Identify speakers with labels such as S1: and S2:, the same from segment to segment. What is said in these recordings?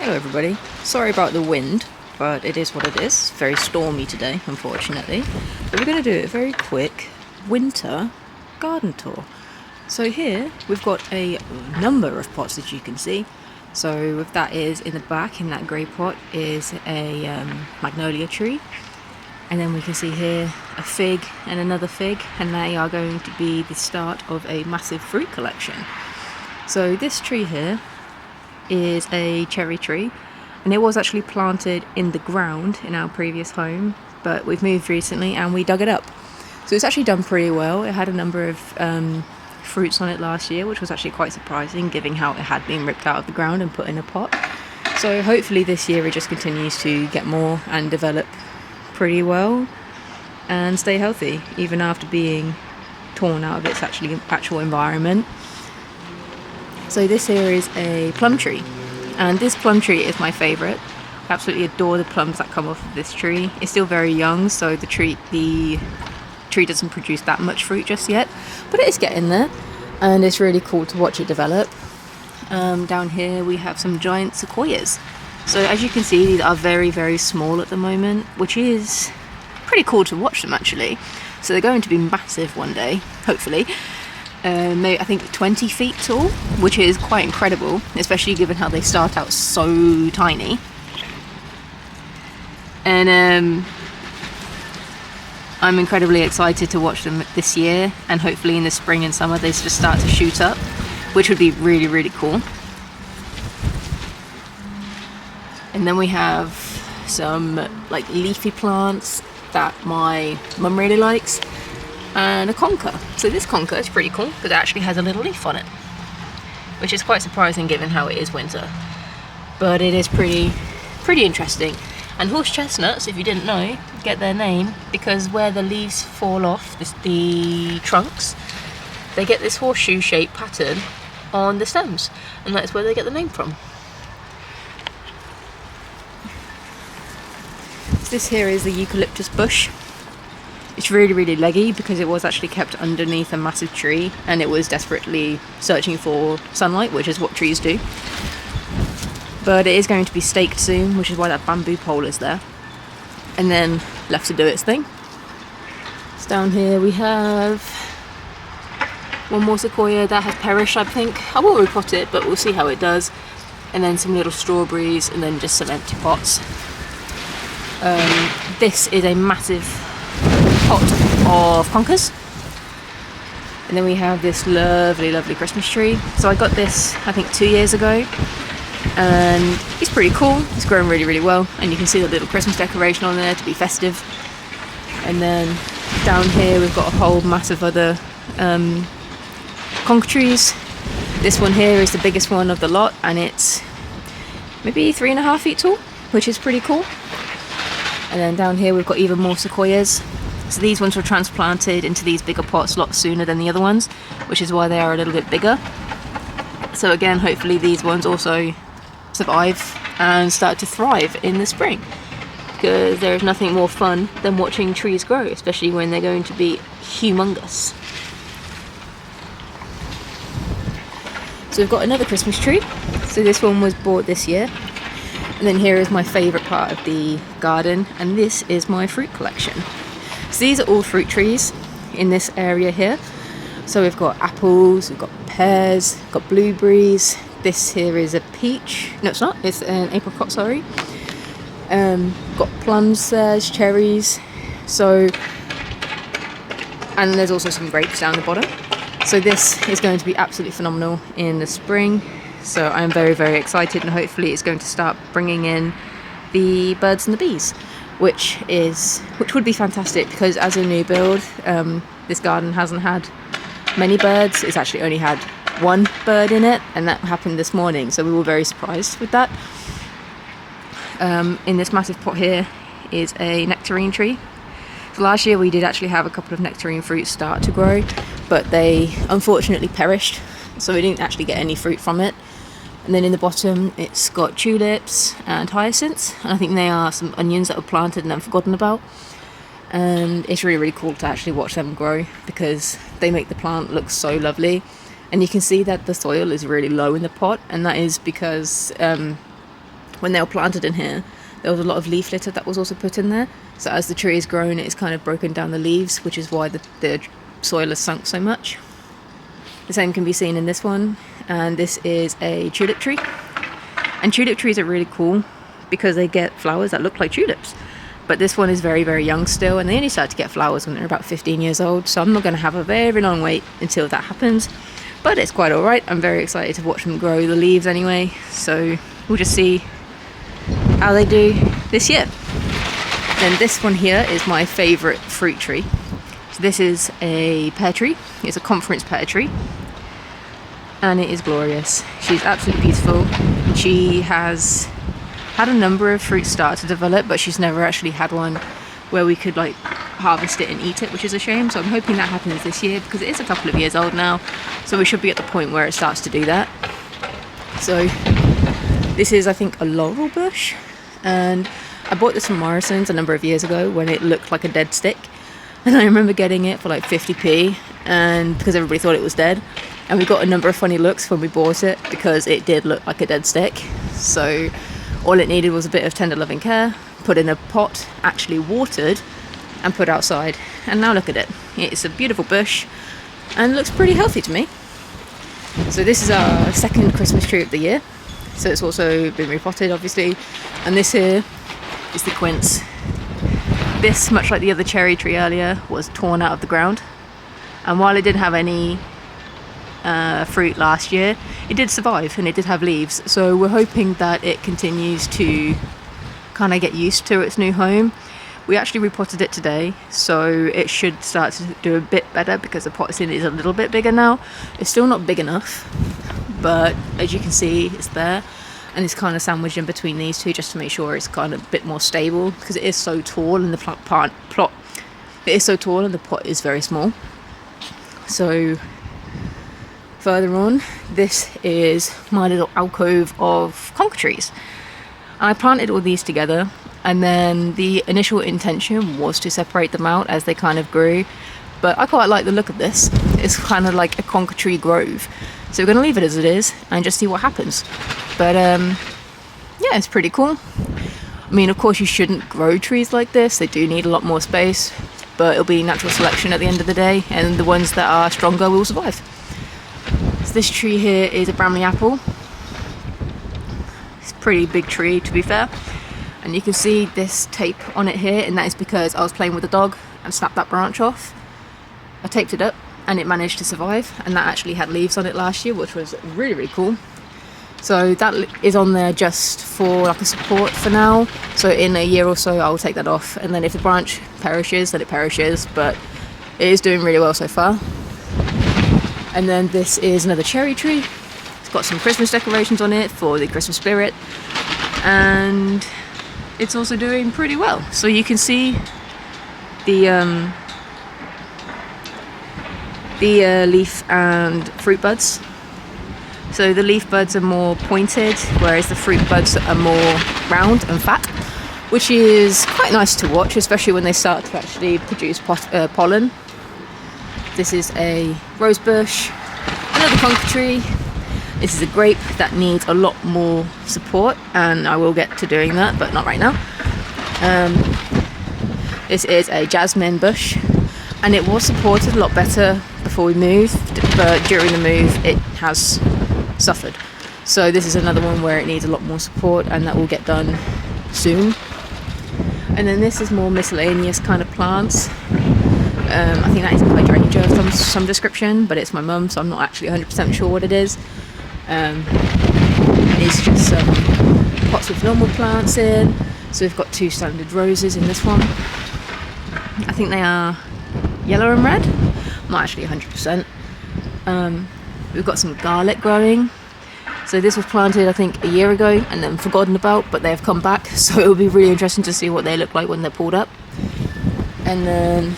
S1: Hello everybody, sorry about the wind, but it is what it is. Very stormy today, unfortunately. But we're going to do a very quick winter garden tour. So here we've got a number of pots that you can see. So if that is in the back, in that grey pot, is a magnolia tree. And then we can see here a fig and another fig, and they are going to be the start of a massive fruit collection. So this tree here is a cherry tree, and it was actually planted in the ground in our previous home, but we've moved recently and we dug it up. So it's actually done pretty well. It had a number of fruits on it last year, which was actually quite surprising given how it had been ripped out of the ground and put in a pot. So hopefully this year it just continues to get more and develop pretty well and stay healthy even after being torn out of its actual environment. So this here is a plum tree, and this plum tree is my favourite. I absolutely adore the plums that come off of this tree. It's still very young, so the tree doesn't produce that much fruit just yet, but it is getting there, and it's really cool to watch it develop. Down here we have some giant sequoias. So as you can see, these are very, very small at the moment, which is pretty cool to watch them actually. So they're going to be massive one day, hopefully. Maybe, I think 20 feet tall, which is quite incredible, especially given how they start out so tiny. And I'm incredibly excited to watch them this year, and hopefully in the spring and summer they just start to shoot up, which would be really, really cool. And then we have some like leafy plants that my mum really likes, and a conker. So this conker is pretty cool because it actually has a little leaf on it, which is quite surprising given how it is winter, but it is pretty interesting. And horse chestnuts, if you didn't know, get their name because where the leaves fall off the trunks, they get this horseshoe shaped pattern on the stems, and that's where they get the name from. So this here is the eucalyptus bush. It's really, really leggy because it was actually kept underneath a massive tree and it was desperately searching for sunlight, which is what trees do. But it is going to be staked soon, which is why that bamboo pole is there, and then left to do its thing. So down here we have one more sequoia that has perished, I think. I will repot it, but we'll see how it does. And then some little strawberries, and then just some empty pots. This is a massive pot of conkers, and then we have this lovely Christmas tree. So I got this I think 2 years ago, and it's pretty cool. It's grown really, really well, and you can see the little Christmas decoration on there to be festive. And then down here we've got a whole massive other conker trees. This one here is the biggest one of the lot, and it's maybe 3.5 feet tall, which is pretty cool. And then down here we've got even more sequoias. So these ones were transplanted into these bigger pots a lot sooner than the other ones, which is why they are a little bit bigger. So again, hopefully these ones also survive and start to thrive in the spring, because there is nothing more fun than watching trees grow, especially when they're going to be humongous. So we've got another Christmas tree. So this one was bought this year. And then here is my favourite part of the garden, and this is my fruit collection. So these are all fruit trees in this area here. So we've got apples, we've got pears, we've got blueberries. This here is a peach. No, it's not. It's an apricot, sorry. Got plums, there's cherries. So, and there's also some grapes down the bottom. So this is going to be absolutely phenomenal in the spring. So I'm very, very excited, and hopefully it's going to start bringing in the birds and the bees, which would be fantastic, because as a new build, this garden hasn't had many birds. It's actually only had one bird in it, and that happened this morning, so we were very surprised with that. In this massive pot here is a nectarine tree. So last year we did actually have a couple of nectarine fruits start to grow, but they unfortunately perished, so we didn't actually get any fruit from it. And then in the bottom it's got tulips and hyacinths, and I think they are some onions that were planted and then forgotten about. And it's really, really cool to actually watch them grow, because they make the plant look so lovely. And you can see that the soil is really low in the pot, and that is because when they were planted in here, there was a lot of leaf litter that was also put in there. So as the tree has grown, it's kind of broken down the leaves, which is why the soil has sunk so much. The same can be seen in this one, and this is a tulip tree. And tulip trees are really cool because they get flowers that look like tulips. But this one is very, very young still, and they only start to get flowers when they're about 15 years old, so I'm not going to have a very long wait until that happens. But it's quite alright. I'm very excited to watch them grow the leaves anyway, so we'll just see how they do this year. Then this one here is my favourite fruit tree. So this is a pear tree. It's a conference pear tree, and it is glorious. She's absolutely beautiful. She has had a number of fruits start to develop, but she's never actually had one where we could like harvest it and eat it, which is a shame. So I'm hoping that happens this year because it is a couple of years old now, so we should be at the point where it starts to do that. So this is, I think, a laurel bush, and I bought this from Morrison's a number of years ago when it looked like a dead stick, and I remember getting it for like 50p, and because everybody thought it was dead, and we got a number of funny looks when we bought it because it did look like a dead stick. So all it needed was a bit of tender loving care, put in a pot, actually watered, and put outside. And now look at it. It's a beautiful bush and looks pretty healthy to me. So this is our second Christmas tree of the year. So it's also been repotted, obviously. And this here is the quince. This, much like the other cherry tree earlier, was torn out of the ground. And while it didn't have any fruit last year, it did survive and it did have leaves, so we're hoping that it continues to kind of get used to its new home. We actually repotted it today, so it should start to do a bit better because the pot it's in is a little bit bigger now. It's still not big enough, but as you can see, it's there, and it's kind of sandwiched in between these two just to make sure it's kind of a bit more stable because it is so tall and it is so tall and the pot is very small. So further on, this is my little alcove of conker trees. I planted all these together, and then the initial intention was to separate them out as they kind of grew, but I quite like the look of this. It's kind of like a conker tree grove, so we're going to leave it as it is and just see what happens. But yeah, it's pretty cool. I mean, of course you shouldn't grow trees like this, they do need a lot more space, but it'll be natural selection at the end of the day, and the ones that are stronger will survive. So this tree here is a Bramley apple. It's a pretty big tree, to be fair, and you can see this tape on it here, and that is because I was playing with the dog and snapped that branch off. I taped it up and it managed to survive, and that actually had leaves on it last year, which was really, really cool. So that is on there just for like a support for now, so in a year or so I'll take that off, and then if the branch perishes, then it perishes, but it is doing really well so far. And then this is another cherry tree. It's got some Christmas decorations on it for the Christmas spirit, and it's also doing pretty well. So you can see the leaf and fruit buds. So the leaf buds are more pointed, whereas the fruit buds are more round and fat, which is quite nice to watch, especially when they start to actually produce pollen. This is a rose bush, another conker tree. This is a grape that needs a lot more support, and I will get to doing that, but not right now. This is a jasmine bush, and it was supported a lot better before we moved, but during the move it has suffered. So this is another one where it needs a lot more support, and that will get done soon. And then this is more miscellaneous kind of plants. I think that is a hydrangea of some description, but it's my mum, so I'm not actually 100% sure what it is. It's just some pots with normal plants in. So we've got two standard roses in this one. I think they are yellow and red. I'm not actually 100%. We've got some garlic growing. So this was planted I think a year ago and then forgotten about, but they have come back, so it'll be really interesting to see what they look like when they're pulled up. And then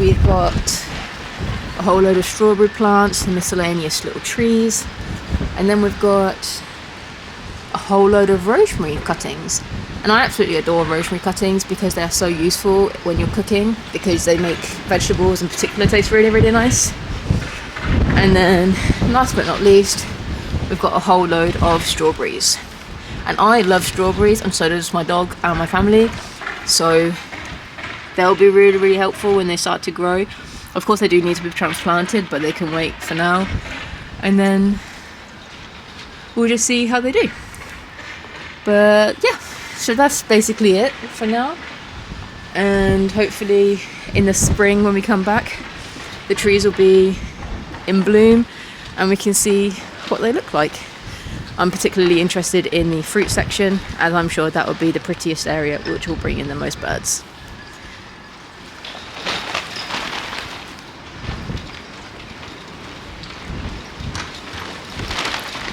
S1: we've got a whole load of strawberry plants and miscellaneous little trees, and then we've got a whole load of rosemary cuttings. And I absolutely adore rosemary cuttings because they're so useful when you're cooking, because they make vegetables in particular taste really, really nice. And then last but not least, we've got a whole load of strawberries. And I love strawberries, and so does my dog and my family. So they'll be really, really helpful when they start to grow. Of course, they do need to be transplanted, but they can wait for now. And then we'll just see how they do. But yeah, so that's basically it for now. And hopefully in the spring when we come back, the trees will be in bloom and we can see what they look like. I'm particularly interested in the fruit section, as I'm sure that will be the prettiest area, which will bring in the most birds.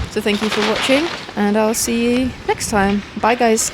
S1: So thank you for watching, and I'll see you next time. Bye guys.